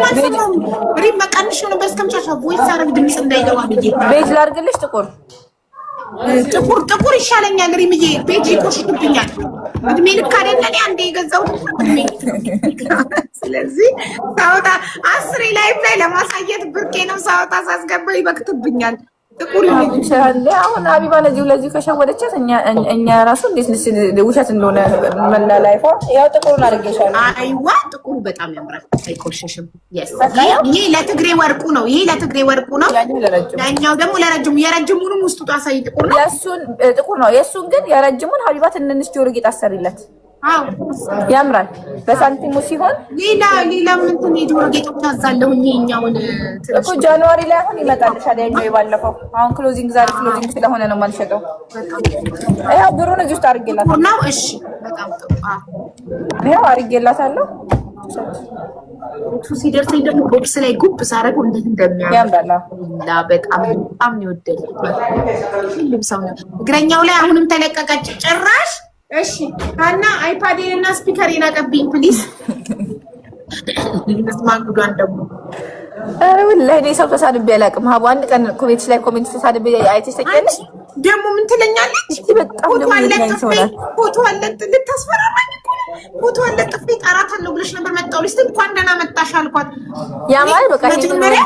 አልሰማሁም። ሪም መቀንሽ ነው በስከምቻቻ ቮይስ አረግ ድምጽ እንዳይገባ ብዬ ቤጅ ላድርግልሽ ጥቁር ይሻለኛል። ሪምዬ ቤጅ ይቆሽብኛል። እድሜ ልክ አይደለ አንዴ የገዛሁት እድሜ። ስለዚህ ሳውጣ 10 ላይፍ ላይ ለማሳየት ብርቄ ነው። ሳውጣ ሳስገባ ይበክትብኛል። ጥቁር ይችላል። አሁን ሀቢባ ለዚህ ከሸወደቻት እኛ ራሱ እንዴት ውሸት እንደሆነ መላላይፋ ያው ጥቁሩን አድርጌሻለሁ። አይዋ ጥቁሩ በጣም ያምራል፣ አይቆሸሽም። ይሄ ለትግሬ ወርቁ ነው። ያኛው ደግሞ ለረጅሙ። የረጅሙንም ውስጡ ታሳይ ጥቁር ነው። የሱን ጥቁር ነው። የሱን ግን የረጅሙን ሀቢባ ትንንሽ ጆሮ ጌጥ አሰሪለት። ያምራል። በሳንቲሙ ሲሆን ሌላ ምን የጆሮ ጌጦች አዛለሁኝ። ይሄኛውን እኮ ጃንዋሪ ላይ አሁን ይመጣልሻል። ያኛው የባለፈው አሁን ክሎዚንግ ዛሬ ክሎዚንግ ስለሆነ ነው የማልሸጠው። ያው ብሩን እዚህ ውስጥ አድርጌላታለሁ ነው። እሺ በጣም ጥሩ። ያው አድርጌላታለሁ። ሲደርሰኝ ደግሞ ቦክስ ላይ ጉብ ሳረገው እንዴት ያምራል። በጣም ነው የወደድኩት። ሁሉም ሰው ነው። እግረኛው ላይ አሁንም ተለቀቀች ጭራሽ። እሺ አና አይፓዴን እና ስፒከሬን አቀብኝ ፕሊዝ። ለስማጉዳን ደግሞ አረ ወላሂ ሰው ተሳድቤ አላውቅም። ሀቡ አንድ ቀን ኮሜንት ላይ ኮሜንት ተሳድቤ አይተሽ ታውቂያለሽ? ደግሞ ምን ትለኛለች? በጣም ነው የሚያሳዝነው። ፎቶ አለጥ ልታስፈራራኝ እኮ ፎቶ አለጥ እጠራታለሁ ብለሽ ነበር። መጣሁልሽ እንኳን ደህና መጣሽ አልኳት። ያማል በቃ መጀመሪያ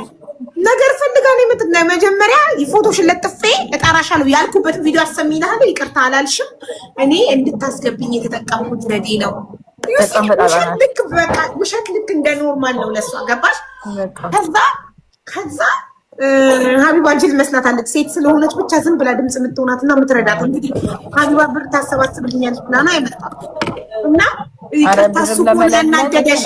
ነገር ፈልጋ ነው የምትናይ። መጀመሪያ ፎቶሽን ለጥፌ እጠራሻለሁ ያልኩበት ቪዲዮ አሰሚናለሁ። ይቅርታ አላልሽም። እኔ እንድታስገብኝ የተጠቀምኩት ዘዴ ነው። ውሸት ልክ እንደ ኖርማል ነው ለሷ ገባሽ? ከዛ ሀቢባ ጅል መስላታለች። ሴት ስለሆነች ብቻ ዝም ብላ ድምፅ የምትሆናትና የምትረዳት። እንግዲህ ሀቢባ ብር ታሰባስብልኛለች ብላ ነው ያመጣት እና ይቅርታ እሱ እኮ ያናደደሽ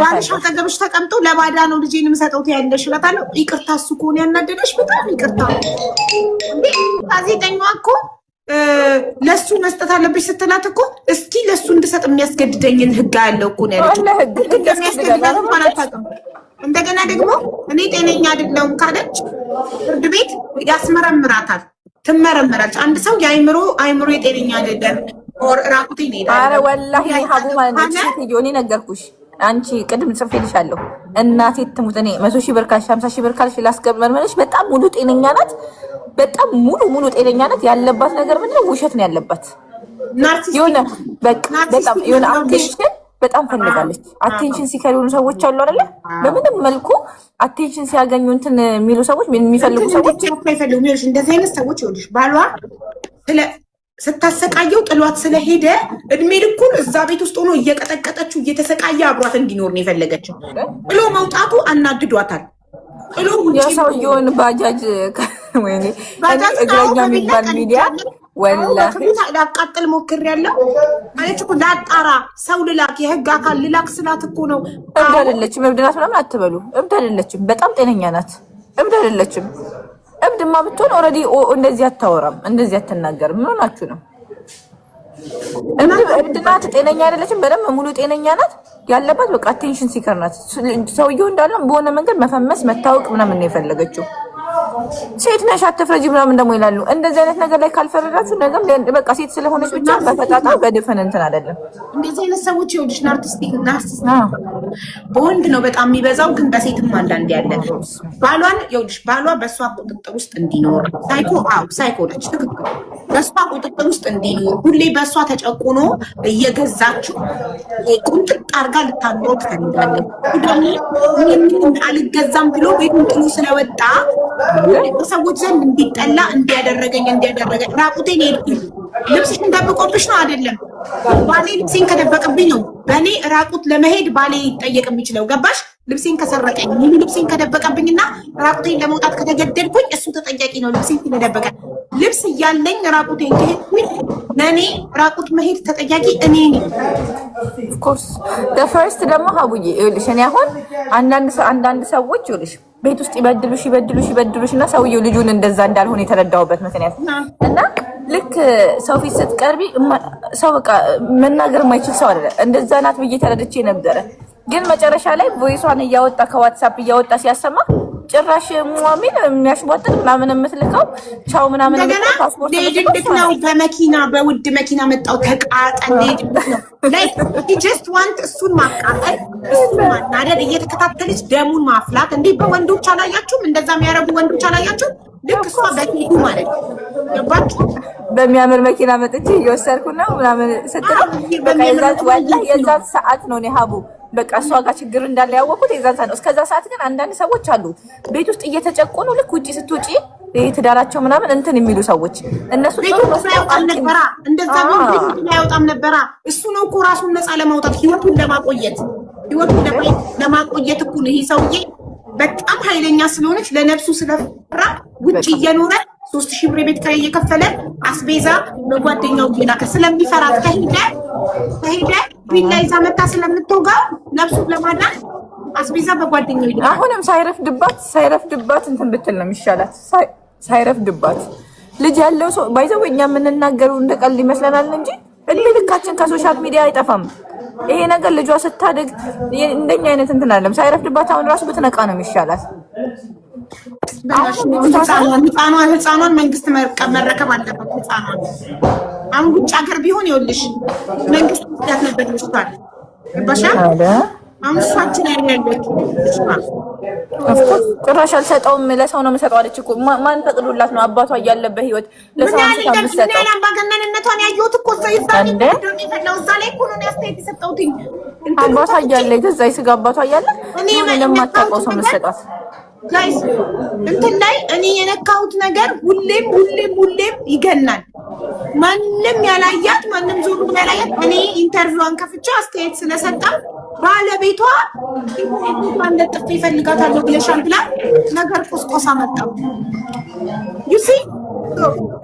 ባልሽ አጠገብሽ ተቀምጦ ለባዳ ነው ልጄን የምሰጠው ትያለሽ እላታለሁ። ይቅርታ እሱ ከሆነ ያናደደሽ በጣም ይቅርታ። እንዴ ጋዜጠኛዋ እኮ ለሱ መስጠት አለብሽ ስትላት እኮ እስኪ ለሱ እንድሰጥ የሚያስገድደኝን ህግ ያለው እኮ ነው ያለችው። እንደገና ደግሞ እኔ ጤነኛ አይደለሁም ካለች ፍርድ ቤት ያስመረምራታል፣ ትመረምራለች። አንድ ሰው የአይምሮ የጤነኛ አይደለም ኦር ራቁቴ ነው ይላል። አረ ወላሂ ሀቡ ማለት ነው ቪዲዮኔ ነገርኩሽ። አንቺ ቅድም ጽፌልሻለሁ። እናቴ ትሙት እኔ 100,000 ብር ካልሽ 50,000 ብር ካልሽ ላስገመርመልሽ። በጣም ሙሉ ጤነኛ ናት። በጣም ሙሉ ጤነኛ ናት። ያለባት ነገር ምንድነው? ውሸት ነው ያለባት። የሆነ በቃ በጣም የሆነ አቴንሽን በጣም ፈልጋለች። አቴንሽን ሲከሪውን ሰዎች አሉ አይደለ? በምንም መልኩ አቴንሽን ሲያገኙ እንትን የሚሉ ሰዎች የሚፈልጉ ሰዎች አይፈልጉም። ይኸውልሽ እንደዚህ አይነት ሰዎች ይኸውልሽ ባሏ ስታሰቃየው ጥሏት ስለሄደ እድሜ ልኩን እዛ ቤት ውስጥ ሆኖ እየቀጠቀጠችው እየተሰቃየ አብሯት እንዲኖር ነው የፈለገችው። ጥሎ መውጣቱ አናድዷታል። ጥሎ የሰውየውን ባጃጅ ወይኔ እግረኛ የሚባል ሚዲያ ወላሂ ላቃጥል ሞክሬያለሁ ማለት እኮ ላጣራ ሰው ልላክ የህግ አካል ልላክ ስላት እኮ ነው። እብድ አይደለችም። እብድ ናት ምናምን አትበሉ። እብድ አይደለችም። በጣም ጤነኛ ናት። እብድ አይደለችም። እብድ ሴትማ ብትሆን ኦልሬዲ እንደዚህ አታወራም፣ እንደዚህ አትናገርም። ምን ሆናችሁ ነው? እብድ ናት፣ ጤነኛ አይደለችም። በደንብ ሙሉ ጤነኛ ናት። ያለባት በቃ አቴንሽን ሲከር ናት። ሰውየው እንዳለም በሆነ መንገድ መፈመስ መታወቅ ምናምን ነው የፈለገችው። ሴት ነሽ አትፍረጂ ምናምን ደግሞ ይላሉ። እንደዚህ አይነት ነገር ላይ ካልፈረዳችሁ ነገም በቃ ሴት ስለሆነች ብቻ በፈጣጣ በድፍን እንትን አይደለም። እንደዚህ አይነት ሰዎች ይኸውልሽ ናርሲስቲክ በወንድ ነው በጣም የሚበዛው፣ ግን በሴትም አንዳንድ ያለ ባሏን ይኸውልሽ ባሏ በእሷ ቁጥጥር ውስጥ እንዲኖር ሳይኮ ነች ትክክል። በእሷ ቁጥጥር ውስጥ እንዲኖር ሁሌ በእሷ ተጨቁኖ እየገዛችው ቁንጥጥ አርጋ ልታኖር ትፈልጋለች። ደግሞ አልገዛም ብሎ ቤቱን ጥሎ ስለወጣ በሰዎች ዘንድ እንዲጠላ እንዲያደረገኝ ራቁቴን ሄድኩኝ። ልብስሽን ደብቆብሽ ነው አይደለም? ባሌ ልብሴን ከደበቅብኝ ነው በእኔ ራቁት ለመሄድ ባሌ ይጠየቅ የሚችለው ገባሽ? ልብሴን ከሰረቀኝ ሙሉ ልብሴን ከደበቀብኝና ራቁቴን ለመውጣት ከተገደድኩኝ እሱ ተጠያቂ ነው። ልብሴን ስለደበቀ ልብስ እያለኝ ራቁቴን ከሄድኩኝ ለእኔ ራቁት መሄድ ተጠያቂ እኔ ነኝ። ኦፍኮርስ ፈርስት ደግሞ ሀቡዬ ይኸውልሽ እኔ አሁን አንዳንድ ሰዎች ይኸውልሽ ቤት ውስጥ ይበድሉሽ እና ሰውየው ልጁን እንደዛ እንዳልሆነ የተረዳውበት ምክንያት እና ልክ ሰው ፊት ስትቀርቢ ሰው በቃ መናገር የማይችል ሰው አይደለ። እንደዛ ናት ብዬ ተረድቼ ነበረ። ግን መጨረሻ ላይ ቮይሷን እያወጣ ከዋትሳፕ እያወጣ ሲያሰማ ጭራሽ ሙአሚን የሚያሽቧጥጥ ምናምን የምትልከው ቻው ምናምን ፓስፖርት ነው። በመኪና በውድ መኪና መጣው ተቃጠል ነው ላይክ ጀስት ዋንት እሱን ማቃጠል እሱን ማናደድ እየተከታተለች ደሙን ማፍላት። እንዴ በወንዶች አላያችሁም? እንደዛ የሚያረጉ ወንዶች አላያችሁም? ልክ እሷ በቴቱ ማለት ነው ገባችሁ? በሚያምር መኪና መጥቼ እየወሰድኩ ነው ምናምን ስትል በቃ የዛን ሰዓት ነው እኔ ሀቡ በቃ እሷ ጋር ችግር እንዳለ ያወቁት የዛን ሰዓት ነው። እስከዛ ሰዓት ግን አንዳንድ ሰዎች አሉ ቤት ውስጥ እየተጨቆኑ ልክ ውጪ ስትውጪ ትዳራቸው ምናምን እንትን የሚሉ ሰዎች እነሱ እንደዛ ያወጣም ነበራ። እሱ ነው እኮ ራሱን ነፃ ለማውጣት ህይወቱን ለማቆየት እኮ ነው። ይሄ ሰውዬ በጣም ኃይለኛ ስለሆነች ለነፍሱ ስለፈራ ውጪ እየኖረ 3000 ብር ቤት ኪራይ እየከፈለ አስቤዛ በጓደኛው ቢላከ ስለሚፈራት ከሄደ ቢላ ይዛ መታ ስለምትወጋ ነፍሱን ለማዳን አስቤዛ በጓደኛው ይልካል። አሁንም ሳይረፍድባት እንትን ብትል ነው የሚሻላት። ሳይረፍድባት ልጅ ያለው ሰው ባይዘው እኛ የምንናገረው እንደቀልድ ይመስለናል እንጂ እድሜ ልካችን ከሶሻል ሚዲያ አይጠፋም። ይሄ ነገር ልጇ ስታደግ እንደኛ አይነት እንትን አለም። ሳይረፍድባት አሁን ራሱ ብትነቃ ነው የሚሻላት። ህፃኗን መንግስት መረከብ አለበት። ህፃኗን አሁን ውጭ ሀገር ቢሆን ይኸውልሽ መንግስት ያት ነበር ልጅቷል ባሻ አሁን እሷችን ያለችው ጭራሽ አልሰጠውም ለሰው ነው የምሰጠው አለች እኮ። ማን ፈቅዶላት ነው? አባቷ እያለበት ህይወት ለሰው ነው የምትሰጠው። ምን አምባገነንነቷን ያየሁት እኮ ዘይፋኒ እዛ ላይ እኮ ነው ያስተያየት የሰጠሁት። አባቷ እያለ ገዛ ስጋ አባቷ እያለ እኔ ለማታውቀው ሰው የምትሰጣት ጋይስ እንትን ላይ እኔ የነካሁት ነገር ሁሌም ይገናል። ማንም ያላያት ማንም ዞር ብሎ ያላያት እኔ ኢንተርቪዋን ከፍቼ አስተያየት ስለሰጣ ባለቤቷ እንደጥፍ ይፈልጋታለሁ ብለሻል ብላ ነገር ቁስቆሳ መጣ። ዩሲ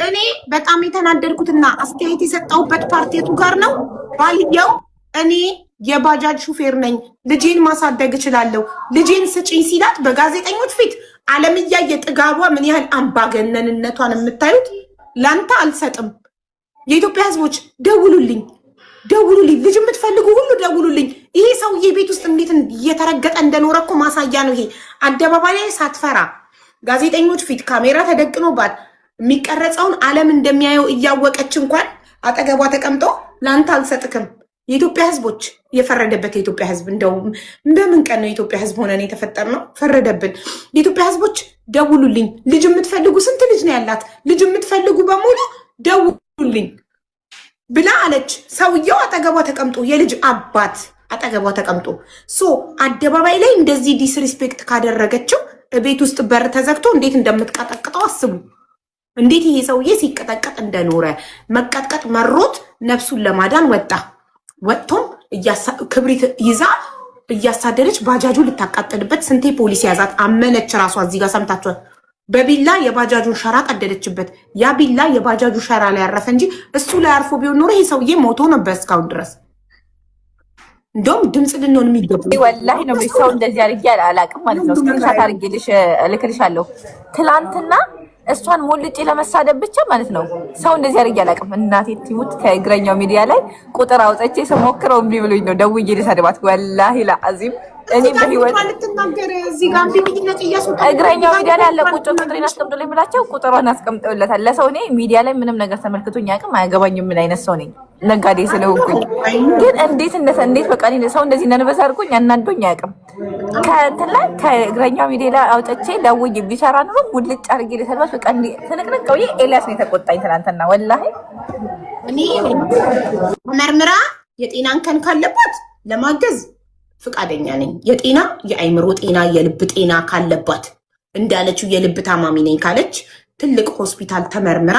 እኔ በጣም የተናደድኩትና አስተያየት የሰጠሁበት ፓርቲቱ ጋር ነው። ባልየው እኔ የባጃጅ ሹፌር ነኝ፣ ልጄን ማሳደግ እችላለሁ፣ ልጄን ስጪኝ ሲላት በጋዜጠኞች ፊት ዓለም እያየ ጥጋቧ ምን ያህል አምባገነንነቷን የምታዩት። ላንተ አልሰጥም። የኢትዮጵያ ሕዝቦች ደውሉልኝ፣ ልጅ የምትፈልጉ ሁሉ ደውሉልኝ። ይሄ ሰውዬ ቤት ውስጥ እንዴት እየተረገጠ እንደኖረ እኮ ማሳያ ነው። ይሄ አደባባይ ላይ ሳትፈራ ጋዜጠኞች ፊት ካሜራ ተደቅኖባት የሚቀረጸውን ዓለም እንደሚያየው እያወቀች እንኳን አጠገቧ ተቀምጦ ላንተ አልሰጥክም። የኢትዮጵያ ህዝቦች የፈረደበት የኢትዮጵያ ህዝብ እንደው በምን ቀን ነው የኢትዮጵያ ህዝብ ሆነን የተፈጠርነው? ፈረደብን። የኢትዮጵያ ህዝቦች ደውሉልኝ። ልጅ የምትፈልጉ ስንት ልጅ ነው ያላት? ልጅ የምትፈልጉ በሙሉ ደውሉልኝ ብላ አለች። ሰውየው አጠገቧ ተቀምጦ የልጅ አባት አጠገቧ ተቀምጦ አደባባይ ላይ እንደዚህ ዲስሪስፔክት ካደረገችው ቤት ውስጥ በር ተዘግቶ እንዴት እንደምትቀጠቅጠው አስቡ። እንዴት ይሄ ሰውዬ ሲቀጠቀጥ እንደኖረ መቀጥቀጥ መሮት ነፍሱን ለማዳን ወጥቶም ክብሪት ይዛ እያሳደደች ባጃጁ ልታቃጠልበት ስንቴ ፖሊስ ያዛት። አመነች ራሷ። እዚህ ጋር ሰምታችኋል። በቢላ የባጃጁን ሸራ ቀደደችበት። ያ ቢላ የባጃጁ ሸራ ላይ ያረፈ እንጂ እሱ ላይ አርፎ ቢሆን ኖሮ ይሄ ሰውዬ ሞቶ ነበር እስካሁን ድረስ። እንደውም ድምፅ ልንሆን የሚገቡ ወላሂ ነው። ሰው እንደዚህ አድርጌ አላውቅም ማለት ነው። ስክሪንሻት አድርጌ ልክልሻለሁ። ትላንትና እሷን ሞልጬ ለመሳደብ ብቻ ማለት ነው። ሰው እንደዚህ አድርጌ አላውቅም። እናቴ ትሙት ከእግረኛው ሚዲያ ላይ ቁጥር አውጥቼ ስሞክረው እምቢ ብሎኝ ነው ደውዬ ልሳደባት። ወላሂ ለአዚም እኔ በህይወት እግረኛው ሚዲያ ላይ ያለ ቁጥሬን አስቀምጦልኝ ብላቸው ቁጥሯን አስቀምጠውለታል ለሰው። እኔ ሚዲያ ላይ ምንም ነገር ተመልክቶኝ አያውቅም፣ አያገባኝም ምን አይነት ሰው ነኝ ነጋዴ ስለሆንኩኝ። ግን እንዴት በቃ ሰው እንደዚህ ነንበስ አድርጎኝ አናዶኝ አያውቅም። ከእንትን ላይ ከእግረኛው ሚዲያ ላይ አውጥቼ ደውዬ ቢሰራ ኑሮ ሙልጭ አድርጌ ልሰድባት በቃ ትንቅንቅ ብዬ ኤልያስ ነው የተቆጣኝ ትናንትና ወላሂ። እኔ መርምራ የጤና እንከን ካለባት ለማገዝ ፍቃደኛ ነኝ። የጤና የአይምሮ ጤና የልብ ጤና ካለባት እንዳለችው የልብ ታማሚ ነኝ ካለች ትልቅ ሆስፒታል ተመርምራ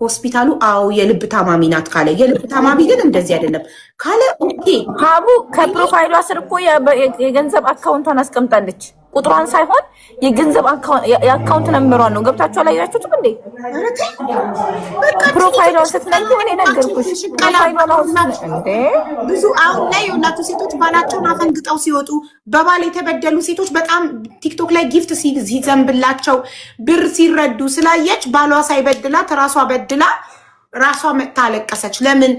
ሆስፒታሉ አዎ የልብ ታማሚ ናት ካለ የልብ ታማሚ ግን እንደዚህ አይደለም ካለ ኦኬ። ሀቡ ከፕሮፋይሏ ስር እኮ የገንዘብ አካውንቷን አስቀምጣለች። ቁጥሯን ሳይሆን የገንዘብ የአካውንት ነምበሯን ነው። ገብታችሁ አላያችሁትም እንዴ? ፕሮፋይሏን ስትነኩ እኔ ነገርኩሽ። ብዙ አሁን ላይ የሁላቱ ሴቶች ባላቸውን አፈንግጠው ሲወጡ በባል የተበደሉ ሴቶች በጣም ቲክቶክ ላይ ጊፍት ሲዘንብላቸው ብር ሲረዱ ስላየች ባሏ ሳይበድላት ራሷ በድላ ራሷ መጥታ አለቀሰች። ለምን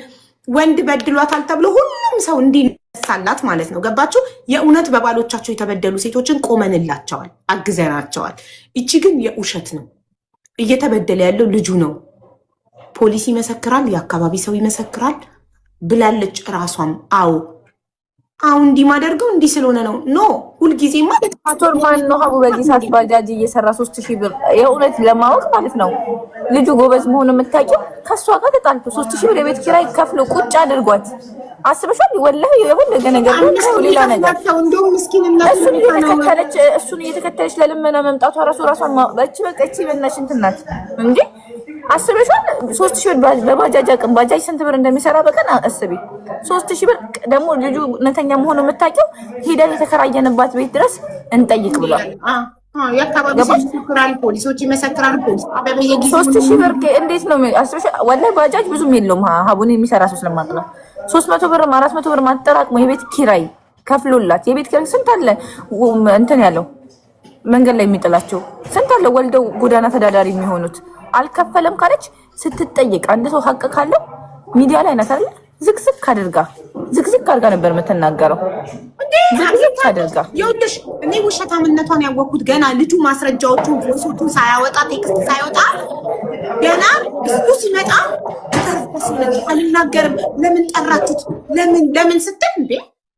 ወንድ በድሏታል ተብሎ ሁሉም ሰው እንዲነሳላት ማለት ነው። ገባችሁ? የእውነት በባሎቻቸው የተበደሉ ሴቶችን ቆመንላቸዋል፣ አግዘናቸዋል። ይቺ ግን የውሸት ነው። እየተበደለ ያለው ልጁ ነው። ፖሊስ ይመሰክራል፣ የአካባቢ ሰው ይመሰክራል ብላለች ራሷም። አዎ አሁን እንዲህ ማደርገው እንዲህ ስለሆነ ነው። ኖ ሁልጊዜ ማለት ፓቶር ማን ነው ሀቡ በዚህ ሰዓት ባጃጅ እየሰራ 3000 ብር የእውነት ለማወቅ ማለት ነው። ልጁ ጎበዝ መሆኑ የምታውቂው ከሷ ጋር ተጣልቶ 3000 ብር የቤት ኪራይ ከፍሎ ቁጭ አድርጓት አስበሻል? ወላሂ የበለገ ነገር ነው። ሌላ ነገር እንደውም ምስኪንነት እሱን እየተከተለች ለልመና መምጣቷ ራሷን በእቺ በቃ እቺ በእናትሽ እንትን ናት እንዴ አስበሻል? 3000 ብር በባጃጅ አቅም ባጃጅ ስንት ብር እንደሚሰራ በቀን አስቢ። 3000 ብር ደግሞ ልጁ እውነተኛ መሆኑ የምታውቂው ሄደን የተከራየንባት ቤት ድረስ እንጠይቅ ብሏል። የአካባቢ ይመሰክራል፣ ፖሊሶች ይመሰክራል። ፖሊስ 3000 ብር እንዴት ነው አስበሻል? ወላሂ ባጃጅ ብዙም የለውም ሀቡን የሚሰራ ሰው ስለማቅ ነው። 300 ብር 400 ብር ማጠራቅሞ የቤት ኪራይ ከፍሎላት የቤት ኪራይ ስንት አለ እንትን ያለው መንገድ ላይ የሚጥላቸው ስንት አለ ወልደው ጎዳና ተዳዳሪ የሚሆኑት አልከፈለም ካለች ስትጠይቅ አንድ ሰው ሀቅ ካለው ሚዲያ ላይ ናት አይደል? ዝግዝግ አድርጋ ነበር የምትናገረው። ዝግዝግ አድርጋ ይኸውልሽ፣ እኔ ውሸታምነቷን ያወቅኩት ገና ልጁ ማስረጃዎቹን ፎቶቹን ሳያወጣ ቴክስት ሳይወጣ ገና እሱ ሲመጣ አልናገርም ለምን ጠራችሁት ለምን ስትል እንዴ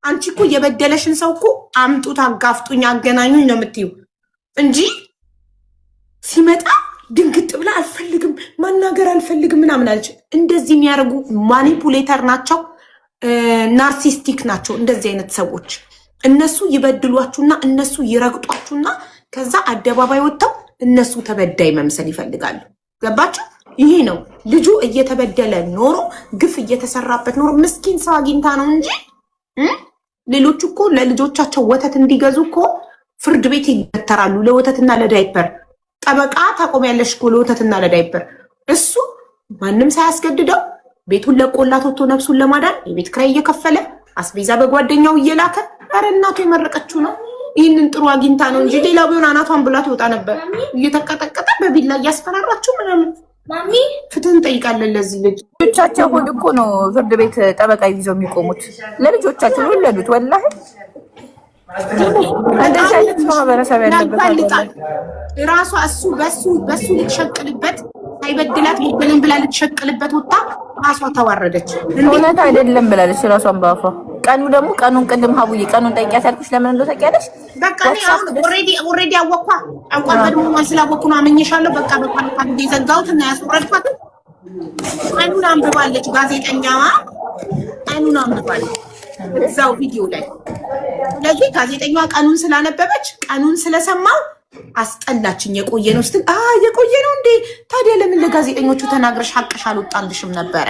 አንቺ እኮ የበደለሽን ሰው እኮ አምጡት አጋፍጡኝ አገናኙኝ ነው የምትይው እንጂ ሲመጣ ድንግጥ ብላ አልፈልግም ማናገር አልፈልግም ምናምን አለች። እንደዚህ የሚያደርጉ ማኒፑሌተር ናቸው፣ ናርሲስቲክ ናቸው። እንደዚህ አይነት ሰዎች እነሱ ይበድሏችሁና እነሱ ይረግጧችሁና ከዛ አደባባይ ወጥተው እነሱ ተበዳይ መምሰል ይፈልጋሉ። ገባችሁ? ይሄ ነው ልጁ እየተበደለ ኖሮ ግፍ እየተሰራበት ኖሮ ምስኪን ሰው አግኝታ ነው እንጂ ሌሎቹ እኮ ለልጆቻቸው ወተት እንዲገዙ እኮ ፍርድ ቤት ይገተራሉ ለወተትና ለዳይፐር። ጠበቃ ታቆሚያለሽ እኮ ለወተትና ለዳይፐር። እሱ ማንም ሳያስገድደው ቤቱን ለቆላት ወጥቶ ነፍሱን ለማዳን የቤት ኪራይ እየከፈለ አስቤዛ በጓደኛው እየላከ ኧረ እናቱ የመረቀችው ነው። ይህንን ጥሩ አግኝታ ነው እንጂ ሌላ ቢሆን አናቷን ብላት ይወጣ ነበር። እየተቀጠቀጠ በቢላ እያስፈራራችሁ ምናምን። ፍትህ እንጠይቃለን ለዚህ ልጅ። ልጆቻቸው ሆድ እኮ ነው ፍርድ ቤት ጠበቃ ይዘው የሚቆሙት ለልጆቻቸው የወለዱት ወላሂ እንደዚህ አይነት ማህበረሰብ ያለበት ራሷ እሱ በሱ ልትሸቅልበት ሳይበድላት በደልን ብላ ልትሸቅልበት ወጣ ራሷ ተዋረደች። እውነት አይደለም ብላለች ራሷን ባፏ። ቀኑ ደግሞ ቀኑን ቅድም ሀቡዬ ቀኑን ጠይቂያት ያልኩሽ ለምን እንደው ታውቂያለሽ? በቃ እኔ አሁን ኦልሬዲ አወኳ ደግሞ ስላወኩ ነው አመኘሻለሁ። በቃ እንደ ዘጋሁት እና ያስወረድኳት ቀኑን አንብባለች። ጋዜጠኛዋ ቀኑን አንብባለች እዛው ቪዲዮ ላይ። ስለዚህ ጋዜጠኛዋ ቀኑን ስላነበበች ቀኑን ስለሰማው አስጠላችኝ። የቆየ ነው ስትል የቆየ ነው እንዴ ታዲያ ለምን ለጋዜጠኞቹ ተናግረሽ ሀቅሽ አልወጣልሽም ነበረ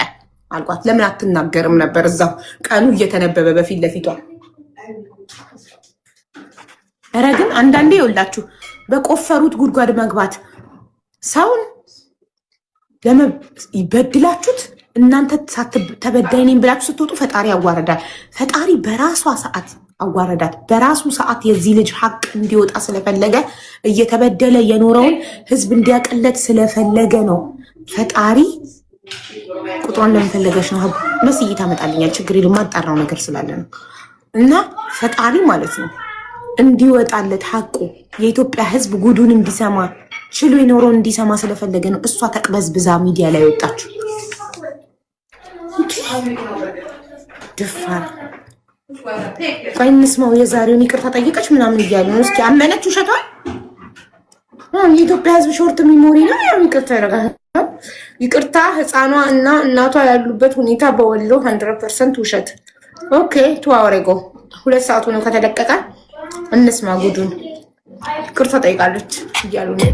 አልኳት። ለምን አትናገርም ነበር እዛው ቀኑ እየተነበበ በፊት ለፊቷ። ኧረ ግን አንዳንዴ ይኸውላችሁ በቆፈሩት ጉድጓድ መግባት ሰውን ይበድላችሁት እናንተ ተበዳይ ነኝ ብላችሁ ስትወጡ ፈጣሪ ያዋርዳል። ፈጣሪ በራሷ ሰዓት አዋረዳት። በራሱ ሰዓት የዚህ ልጅ ሀቅ እንዲወጣ ስለፈለገ እየተበደለ የኖረውን ህዝብ እንዲያቀለት ስለፈለገ ነው። ፈጣሪ ቁጥሯን ለምፈለገች ነው መስይ ታመጣልኛል። ችግር የማጣራው ነገር ስላለ ነው። እና ፈጣሪ ማለት ነው እንዲወጣለት ሀቁ የኢትዮጵያ ህዝብ ጉዱን እንዲሰማ ችሎ የኖረውን እንዲሰማ ስለፈለገ ነው። እሷ ተቅበዝብዛ ሚዲያ ላይ ወጣችሁ። ድፋር ቆይ እንስማው። የዛሬውን ይቅርታ ጠይቀች ምናምን እያሉ ነው። እስኪ አመነች ውሸቷን? የኢትዮጵያ ህዝብ ሾርት ሚሞሪ ነው። ያው ይቅርታ ያደርጋል። ይቅርታ ህፃኗ እና እናቷ ያሉበት ሁኔታ በወሎ 100% ውሸት። ኦኬ ቱዋሬጎ 2 ሰዓቱ ነው ከተለቀቀ። እንስማ ጉዱን። ይቅርታ ጠይቃለች እያሉ ነው።